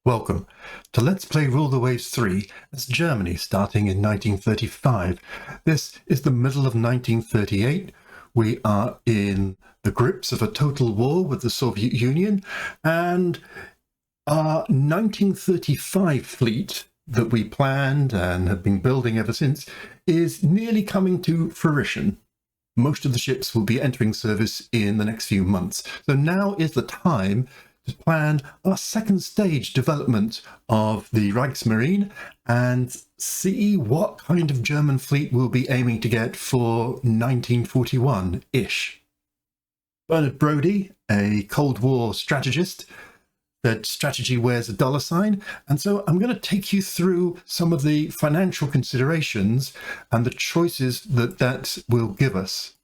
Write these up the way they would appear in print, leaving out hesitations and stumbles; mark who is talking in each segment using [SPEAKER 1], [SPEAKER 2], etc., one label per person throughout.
[SPEAKER 1] Welcome to Let's Play Rule the Waves 3 as Germany starting in 1935. This is the middle of 1938. We are in the grips of a total war with the Soviet Union, and our 1935 fleet that we planned and have been building ever since is nearly coming to fruition. Most of the ships will be entering service in the next few months. So now is the time to plan our second stage development of the Reichsmarine and see what kind of German fleet we'll be aiming to get for 1941-ish. Bernard Brodie, a Cold War strategist, that strategy wears a dollar sign, and so I'm going to take you through some of the financial considerations and the choices that will give us.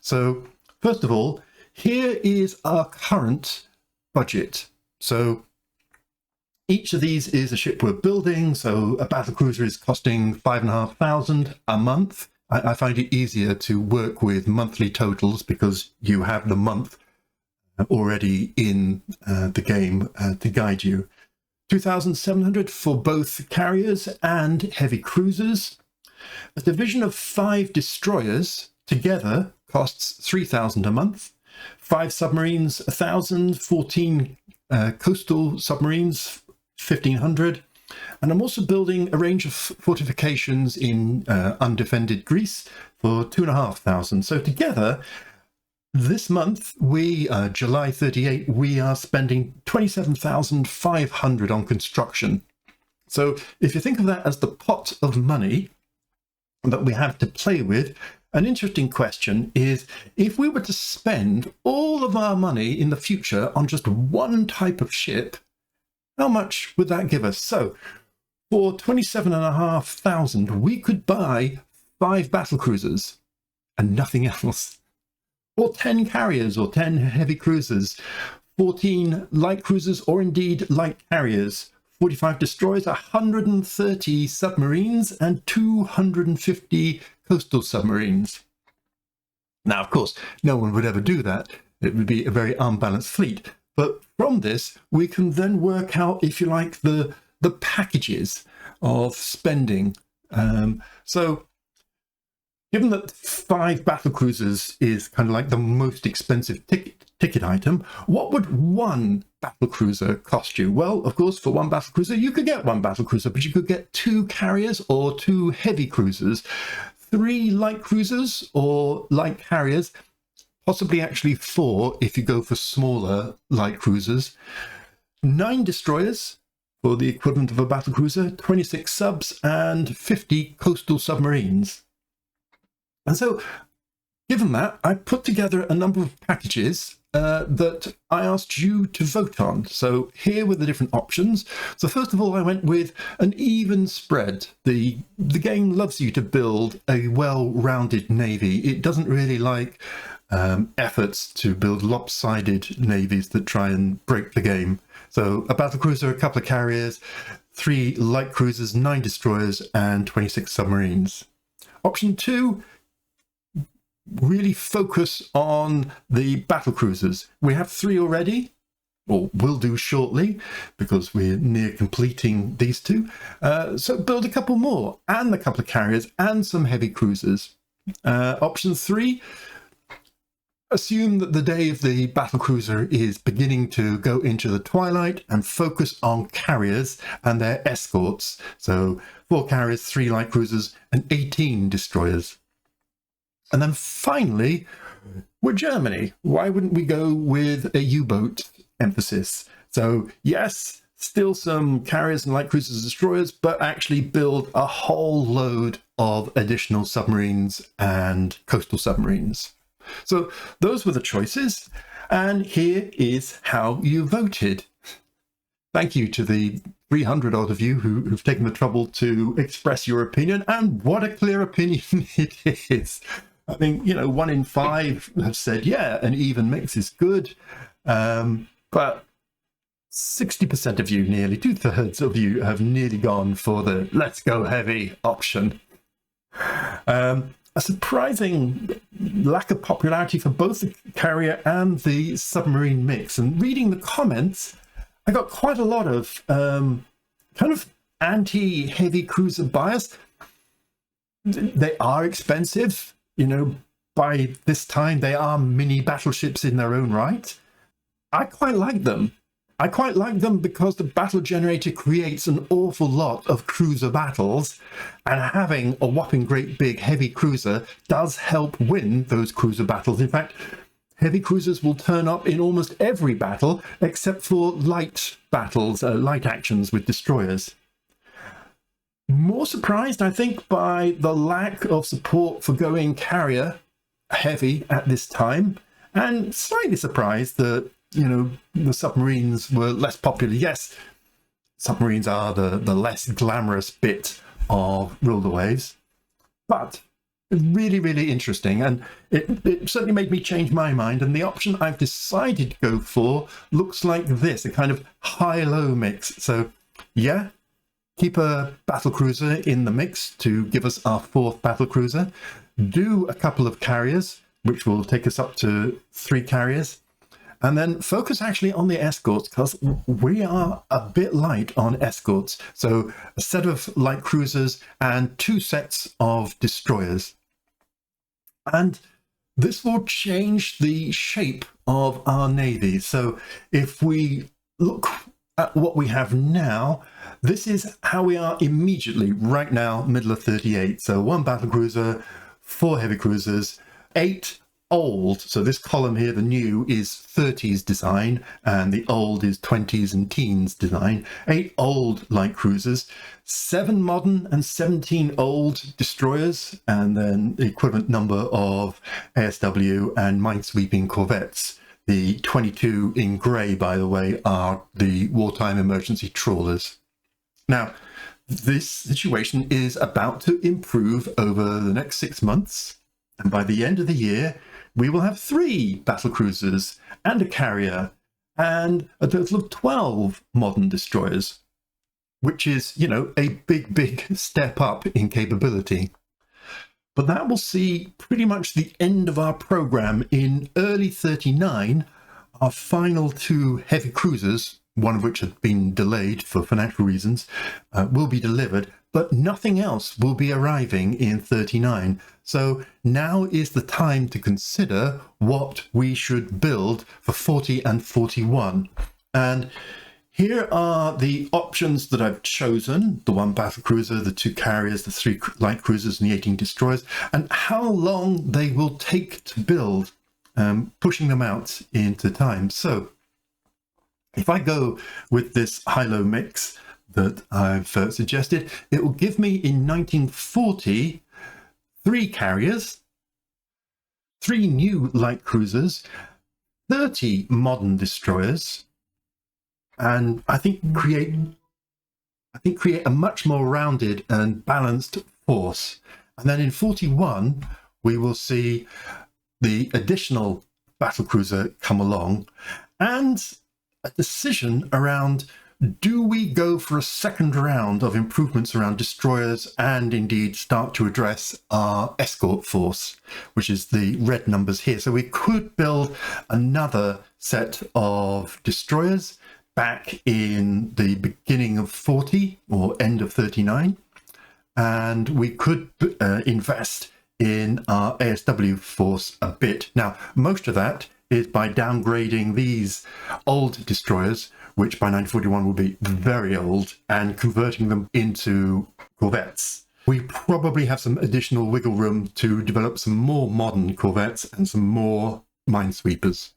[SPEAKER 1] So first of all, here is our current budget. So each of these is a ship we're building. So a battlecruiser is costing $5,500 a month. I find it easier to work with monthly totals because you have the month already in the game to guide you. 2,700 for both carriers and heavy cruisers. A division of 5 destroyers together costs $3,000 a month. 5 submarines, 1,000, 14 coastal submarines, 1,500. And I'm also building a range of fortifications in undefended Greece for 2,500. So together, this month, July 38, we are spending 27,500 on construction. So if you think of that as the pot of money that we have to play with, an interesting question is, if we were to spend all of our money in the future on just one type of ship, how much would that give us? So for 27,500, we could buy 5 battlecruisers and nothing else, or 10 carriers or 10 heavy cruisers, 14 light cruisers or indeed light carriers, 45 destroyers, 130 submarines, and 250 coastal submarines. Now, of course, no one would ever do that. It would be a very unbalanced fleet. But from this, we can then work out, if you like, the packages of spending. So given that 5 battlecruisers is kind of like the most expensive ticket item, what would one battlecruiser cost you? Well, of course, for one battlecruiser, you could get one battlecruiser, but you could get 2 carriers or 2 heavy cruisers, 3 light cruisers or light carriers, possibly actually 4 if you go for smaller light cruisers, 9 destroyers for the equivalent of a battlecruiser, 26 subs, and 50 coastal submarines. And so, given that, I put together a number of packages that I asked you to vote on. So here were the different options. So first of all, I went with an even spread. The game loves you to build a well-rounded navy. It doesn't really like efforts to build lopsided navies that try and break the game. So a battlecruiser, a couple of carriers, 3 light cruisers, 9 destroyers, and 26 submarines. Option 2, really focus on the battle cruisers. We have 3 already, or will do shortly, because we're near completing these 2. So build a couple more, and a couple of carriers, and some heavy cruisers. Option 3, assume that the day of the battle cruiser is beginning to go into the twilight and focus on carriers and their escorts. So 4 carriers, 3 light cruisers, and 18 destroyers. And then finally, we're Germany. Why wouldn't we go with a U-boat emphasis? So yes, still some carriers and light cruisers and destroyers, but actually build a whole load of additional submarines and coastal submarines. So those were the choices, and here is how you voted. Thank you to the 300 odd of you who've taken the trouble to express your opinion, and what a clear opinion it is. I think, 1 in 5 have said, yeah, an even mix is good. But 60% of you, nearly 2/3 of you, have nearly gone for the let's go heavy option. A surprising lack of popularity for both the carrier and the submarine mix. And reading the comments, I got quite a lot of kind of anti-heavy cruiser bias. They are expensive, you know, by this time they are mini battleships in their own right. I quite like them. I quite like them because the battle generator creates an awful lot of cruiser battles, and having a whopping great big heavy cruiser does help win those cruiser battles. In fact, heavy cruisers will turn up in almost every battle except for light battles, light actions with destroyers. More surprised, I think, by the lack of support for going carrier heavy at this time, and slightly surprised that, you know, the submarines were less popular. Yes, submarines are the less glamorous bit of Rule the Waves, but really, really interesting. And it certainly made me change my mind. And the option I've decided to go for looks like this, a kind of high-low mix. So yeah, keep a battlecruiser in the mix to give us our 4th battlecruiser. Do a couple of carriers, which will take us up to 3 carriers. And then focus actually on the escorts, because we are a bit light on escorts. So a set of light cruisers and 2 sets of destroyers. And this will change the shape of our navy. So if we look at what we have now, this is how we are immediately right now, middle of 38. So 1 battlecruiser, 4 heavy cruisers, 8 old. So this column here, the new, is 30s design, and the old is 20s and teens design. 8 old light cruisers, 7 modern and 17 old destroyers, and then the equivalent number of ASW and minesweeping corvettes. The 22 in grey, by the way, are the wartime emergency trawlers. Now, this situation is about to improve over the next 6 months, and by the end of the year, we will have 3 battlecruisers and a carrier and a total of 12 modern destroyers, which is, you know, a big, big step up in capability. But that will see pretty much the end of our program. In early 39, our final 2 heavy cruisers, one of which had been delayed for financial reasons, will be delivered, but nothing else will be arriving in 39. So now is the time to consider what we should build for 40 and 41. And here are the options that I've chosen: the 1 battlecruiser, the 2 carriers, the 3 light cruisers, and the 18 destroyers, and how long they will take to build, pushing them out into time. So if I go with this high-low mix that I've suggested, it will give me in 1940 3 carriers, 3 new light cruisers, 30 modern destroyers, and I think create a much more rounded and balanced force. And then in 41, we will see the additional battlecruiser come along, and a decision around, do we go for a second round of improvements around destroyers and indeed start to address our escort force, which is the red numbers here. So we could build another set of destroyers back in the beginning of 40 or end of 39, and we could invest in our ASW force a bit. Now, most of that is by downgrading these old destroyers, which by 1941 will be very old, and converting them into corvettes. We probably have some additional wiggle room to develop some more modern corvettes and some more minesweepers.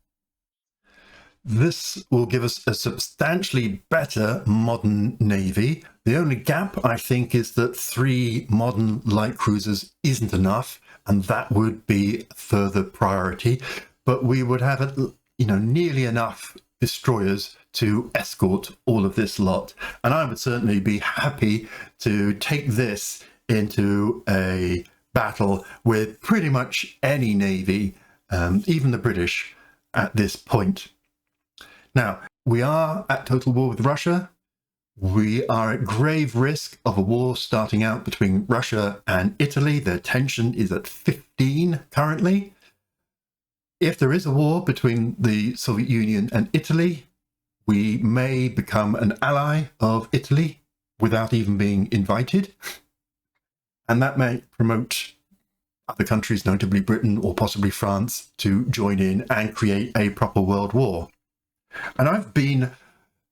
[SPEAKER 1] This will give us a substantially better modern navy. The only gap, I think, is that 3 modern light cruisers isn't enough, and that would be a further priority. But we would have, you know, nearly enough destroyers to escort all of this lot. And I would certainly be happy to take this into a battle with pretty much any navy, even the British, at this point. Now, we are at total war with Russia. We are at grave risk of a war starting out between Russia and Italy. The tension is at 15 currently. If there is a war between the Soviet Union and Italy, We may become an ally of Italy without even being invited. And that may promote other countries, notably Britain or possibly France, to join in and create a proper world war. And I've been a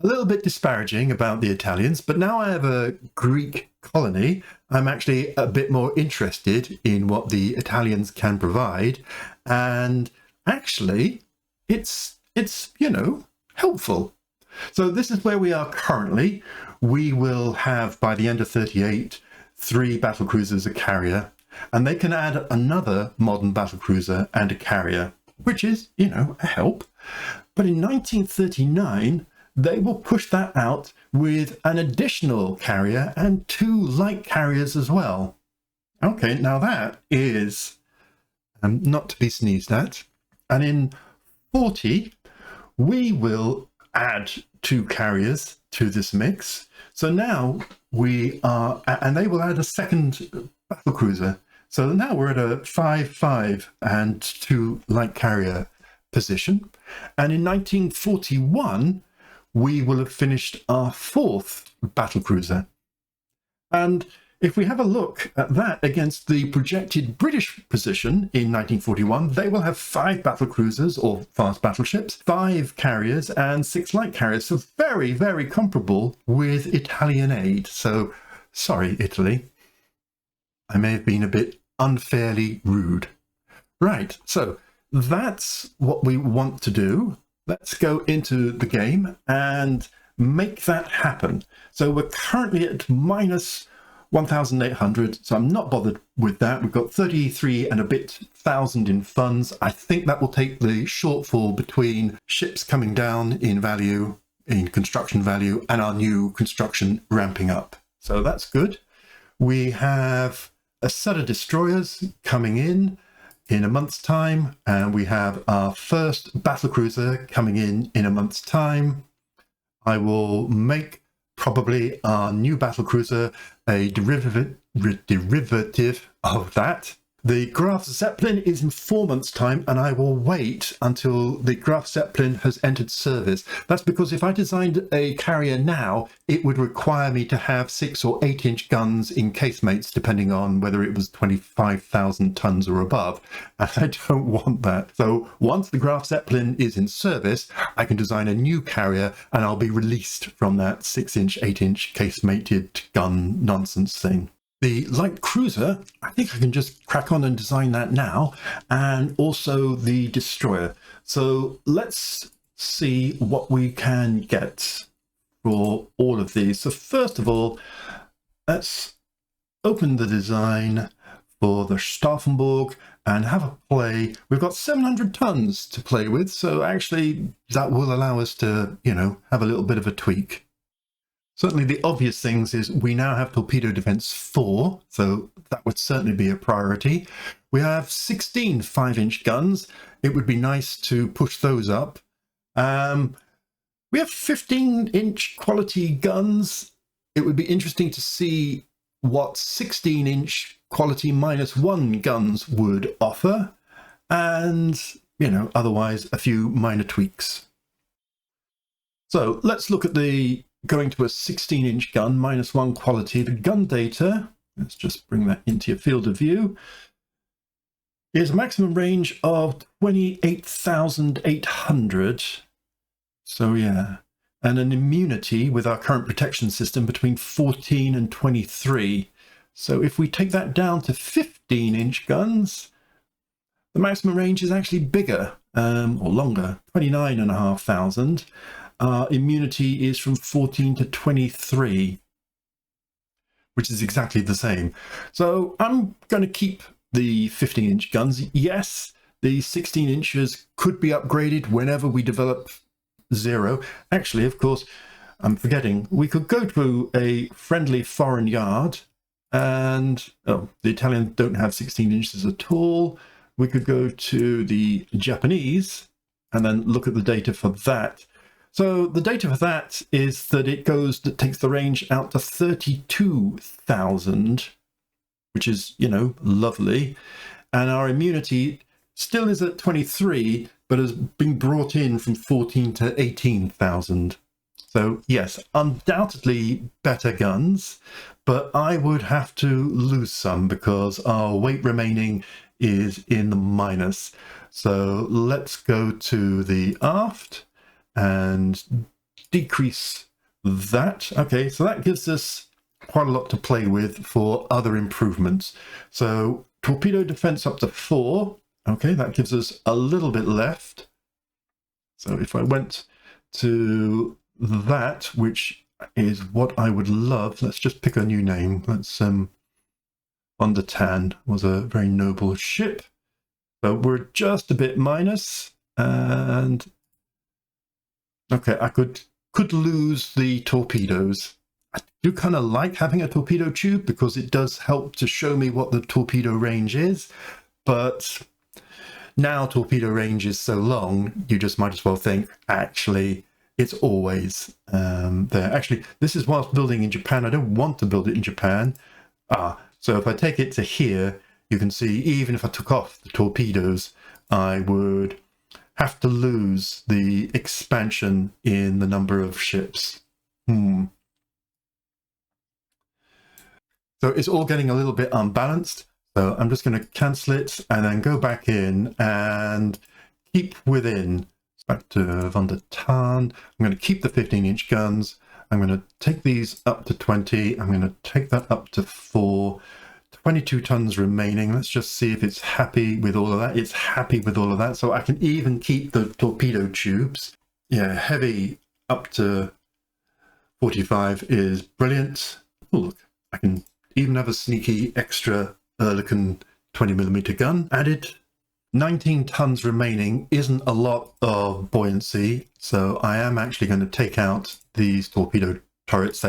[SPEAKER 1] little bit disparaging about the Italians, but now I have a Greek colony, I'm actually a bit more interested in what the Italians can provide. And actually, it's helpful. So this is where we are currently. We will have, by the end of 38, 3 battlecruisers, a carrier, and they can add another modern battlecruiser and a carrier, which is, a help. But in 1939, they will push that out with an additional carrier and 2 light carriers as well. Okay, now that is not to be sneezed at. And in 40, we will add 2 carriers to this mix. So now we are, and they will add a second battlecruiser. So now we're at a 5-5 and 2 light carrier position. And in 1941, we will have finished our 4th battlecruiser. And if we have a look at that against the projected British position in 1941, they will have 5 battlecruisers or fast battleships, 5 carriers and 6 light carriers. So very, very comparable with Italian aid. So sorry, Italy. I may have been a bit unfairly rude. Right, so that's what we want to do. Let's go into the game and make that happen. So we're currently at minus 1,800, so I'm not bothered with that. We've got 33 and a bit thousand in funds. I think that will take the shortfall between ships coming down in value, in construction value, and our new construction ramping up. So that's good. We have a set of destroyers coming in a month's time, and we have our first battlecruiser coming in a month's time. I will make probably our new battlecruiser a derivative of that. The Graf Zeppelin is in 4 months' time, and I will wait until the Graf Zeppelin has entered service. That's because if I designed a carrier now, it would require me to have 6 or 8 inch guns in casemates, depending on whether it was 25,000 tons or above. And I don't want that. So once the Graf Zeppelin is in service, I can design a new carrier and I'll be released from that 6 inch, 8 inch casemated gun nonsense thing. The light cruiser, I think I can just crack on and design that now, and also the destroyer. So let's see what we can get for all of these. So first of all, let's open the design for the Stauffenberg and have a play. We've got 700 tons to play with, so actually that will allow us to, have a little bit of a tweak. Certainly the obvious things is we now have torpedo defense 4, so that would certainly be a priority. We have 16 5-inch guns. It would be nice to push those up. We have 15-inch quality guns. It would be interesting to see what 16-inch quality -1 guns would offer. And, otherwise a few minor tweaks. So let's look at going to a 16-inch gun, -1 quality. The gun data, let's just bring that into your field of view, is a maximum range of 28,800. So yeah, and an immunity with our current protection system between 14 and 23. So if we take that down to 15-inch guns, the maximum range is actually bigger, or longer, 29,500. Immunity is from 14 to 23, which is exactly the same. So I'm going to keep the 15-inch guns. Yes, the 16 inches could be upgraded whenever we develop 0. Actually, of course, I'm forgetting, we could go to a friendly foreign yard, and the Italians don't have 16 inches at all. We could go to the Japanese and then look at the data for that. So the data for that is that it takes the range out to 32,000, which is, lovely. And our immunity still is at 23, but has been brought in from 14 to 18,000. So yes, undoubtedly better guns, but I would have to lose some because our weight remaining is in the minus. So let's go to the aft and decrease that. Okay, so that gives us quite a lot to play with for other improvements. So torpedo defense up to 4. Okay, that gives us a little bit left. So if I went to that, which is what I would love, let's just pick a new name. Let's Von der Tan was a very noble ship. So we're just a bit minus, and okay, I could lose the torpedoes. I do kind of like having a torpedo tube because it does help to show me what the torpedo range is, but now torpedo range is so long, you just might as well think, actually, it's always there. Actually, this is whilst building in Japan. I don't want to build it in Japan. So if I take it to here, you can see even if I took off the torpedoes, I would have to lose the expansion in the number of ships. So it's all getting a little bit unbalanced. So I'm just going to cancel it and then go back in and keep within. Back to Von der Tan. I'm going to keep the 15-inch guns. I'm going to take these up to 20. I'm going to take that up to 4. 22 tons remaining. Let's just see if it's happy with all of that. It's happy with all of that. So I can even keep the torpedo tubes. Yeah, heavy up to 45 is brilliant. Oh, look, I can even have a sneaky extra Oerlikon 20mm gun added. 19 tons remaining isn't a lot of buoyancy, so I am actually going to take out these torpedo turrets,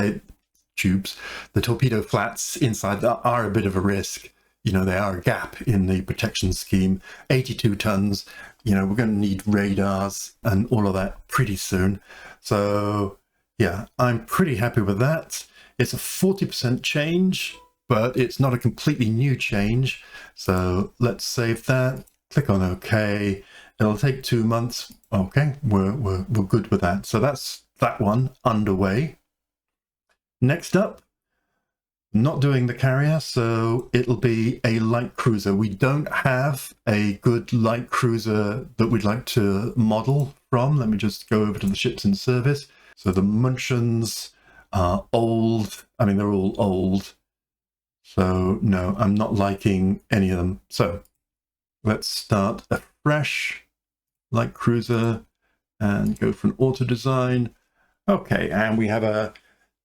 [SPEAKER 1] tubes. The torpedo flats inside that are a bit of a risk. You know, they are a gap in the protection scheme. 82 tons, you know, we're going to need radars and all of that pretty soon. So yeah, I'm pretty happy with that. It's a 40% change, but it's not a completely new change. So let's save that. Click on OK. It'll take 2 months. Okay, we're good with that. So that's that one underway. Next up, not doing the carrier, so it'll be a light cruiser. We don't have a good light cruiser that we'd like to model from. Let me just go over to the ships in service. So the Munchens are old. I mean, they're all old. So no, I'm not liking any of them. So let's start a fresh light cruiser and go for an auto design. Okay, and we have a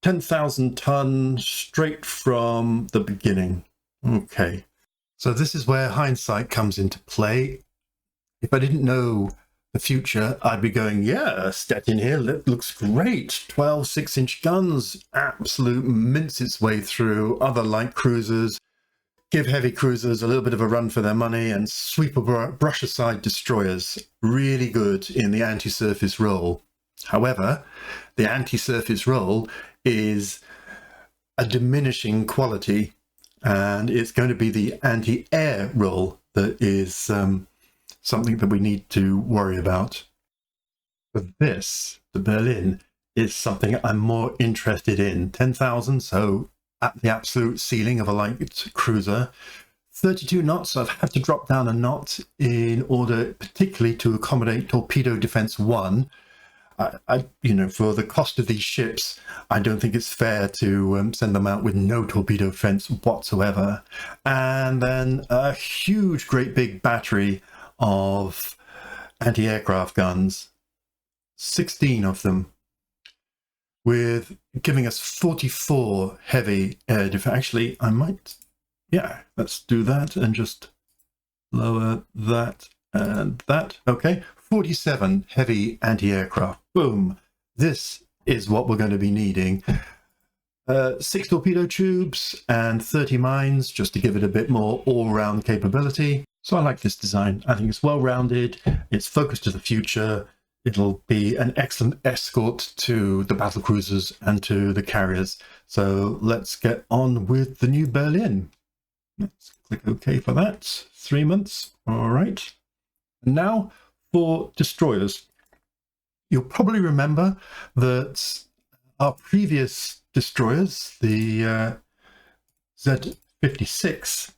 [SPEAKER 1] 10,000 ton straight from the beginning. Okay, so this is where hindsight comes into play. If I didn't know the future, I'd be going, yeah, Stettin here looks great. 12 6-inch guns, absolute mince its way through other light cruisers, give heavy cruisers a little bit of a run for their money, and sweep or brush aside destroyers. Really good in the anti-surface role. However, the anti-surface role is a diminishing quality, and it's going to be the anti-air role that is something that we need to worry about. But this, the Berlin, is something I'm more interested in. 10,000, so at the absolute ceiling of a light cruiser. 32 knots, I've had to drop down a knot in order particularly to accommodate Torpedo Defense 1. You know, for the cost of these ships, I don't think it's fair to send them out with no torpedo defense whatsoever. And then a huge, great big battery of anti-aircraft guns, 16 of them, with giving us 44 heavy air defense. Actually, I might, yeah, let's do that and just lower that and that. Okay, 47 heavy anti-aircraft. Boom. This is what we're going to be needing. 6 torpedo tubes and 30 mines, just to give it a bit more all-round capability. So I like this design. I think it's well-rounded. It's focused to the future. It'll be an excellent escort to the battle cruisers and to the carriers. So let's get on with the new Berlin. Let's click OK for that. 3 months. All right. Now for destroyers. You'll probably remember that our previous destroyers, the Z-56,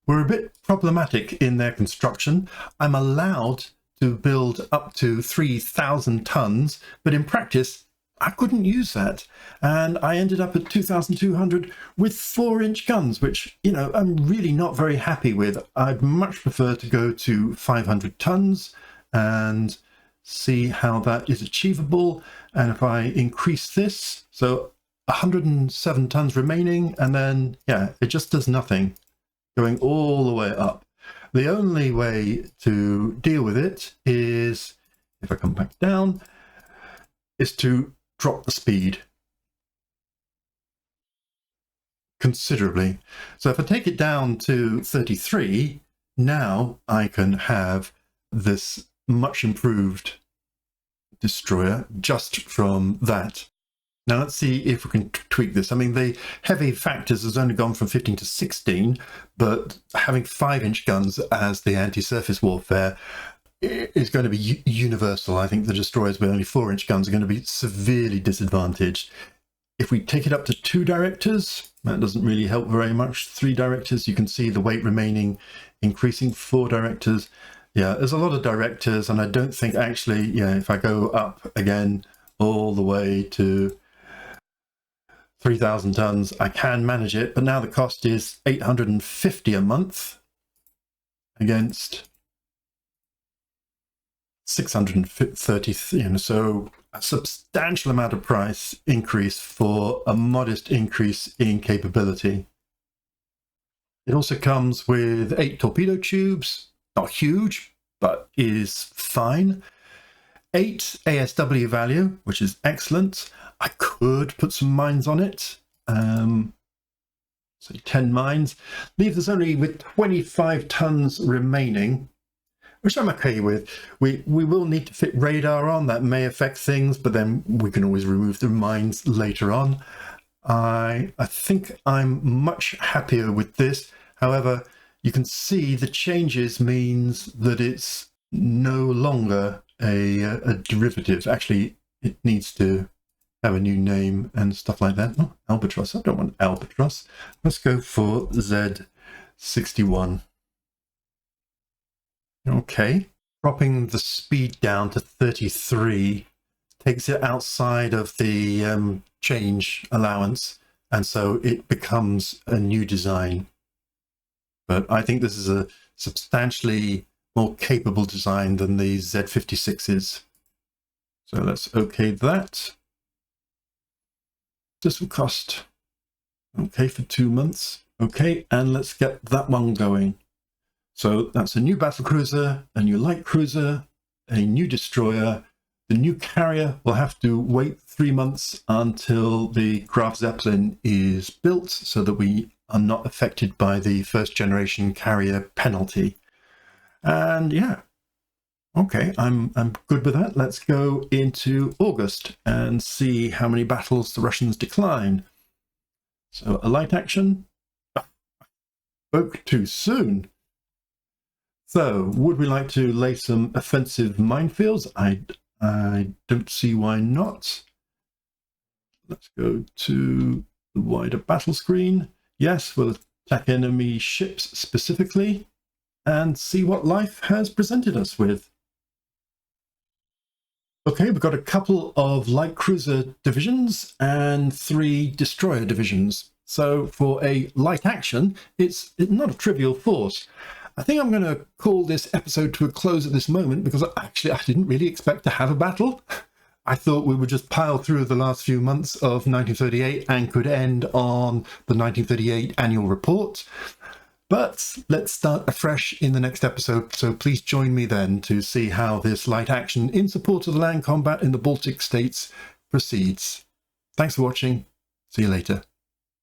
[SPEAKER 1] were a bit problematic in their construction. I'm allowed to build up to 3,000 tons, but in practice, I couldn't use that. And I ended up at 2,200 with 4-inch guns, which, you know, I'm really not very happy with. I'd much prefer to go to 500 tons and see how that is achievable. And if I increase this, so 107 tons remaining, and then, yeah, it just does nothing, going all the way up. The only way to deal with it is, if I come back down, is to drop the speed considerably. So if I take it down to 33, now I can have this much improved destroyer just from that. Now let's see if we can tweak this. I mean, the heavy factors has only gone from 15 to 16, but having 5-inch guns as the anti-surface warfare is going to be universal. I think the destroyers with only 4-inch guns are going to be severely disadvantaged. If we take it up to 2 directors, that doesn't really help very much. 3 directors, you can see the weight remaining increasing. 4 directors, yeah, there's a lot of directors, and I don't think actually, yeah, if I go up again all the way to 3,000 tons, I can manage it, but now the cost is 850 a month against 630, and so a substantial amount of price increase for a modest increase in capability. It also comes with 8 torpedo tubes, not huge, but is fine. 8 ASW value, which is excellent. I could put some mines on it, so 10 mines. Leaves us only with 25 tons remaining, which I'm okay with. We will need to fit radar on. That may affect things, but then we can always remove the mines later on. I think I'm much happier with this. However, you can see the changes means that it's no longer a derivative. Actually, it needs to have a new name and stuff like that. Oh, Albatross. I don't want Albatross. Let's go for Z61. Okay, dropping the speed down to 33 takes it outside of the change allowance, and so it becomes a new design. But I think this is a substantially more capable design than the Z56s. So let's OK that. This will cost okay for 2 months. Okay, and let's get that one going. So that's a new battlecruiser, a new light cruiser, a new destroyer. The new carrier will have to wait 3 months until the Graf Zeppelin is built, so that we are not affected by the first generation carrier penalty. And yeah, okay, I'm good with that. Let's go into August and see how many battles the Russians decline. So a light action. Spoke too soon. So, would we like to lay some offensive minefields? I don't see why not. Let's go to the wider battle screen. Yes, we'll attack enemy ships specifically and see what life has presented us with. Okay, we've got a couple of light cruiser divisions and 3 destroyer divisions. So for a light action, it's not a trivial force. I think I'm going to call this episode to a close at this moment, because actually I didn't really expect to have a battle. I thought we would just pile through the last few months of 1938 and could end on the 1938 annual report. But let's start afresh in the next episode, so please join me then to see how this light action in support of the land combat in the Baltic states proceeds. Thanks for watching. See you later.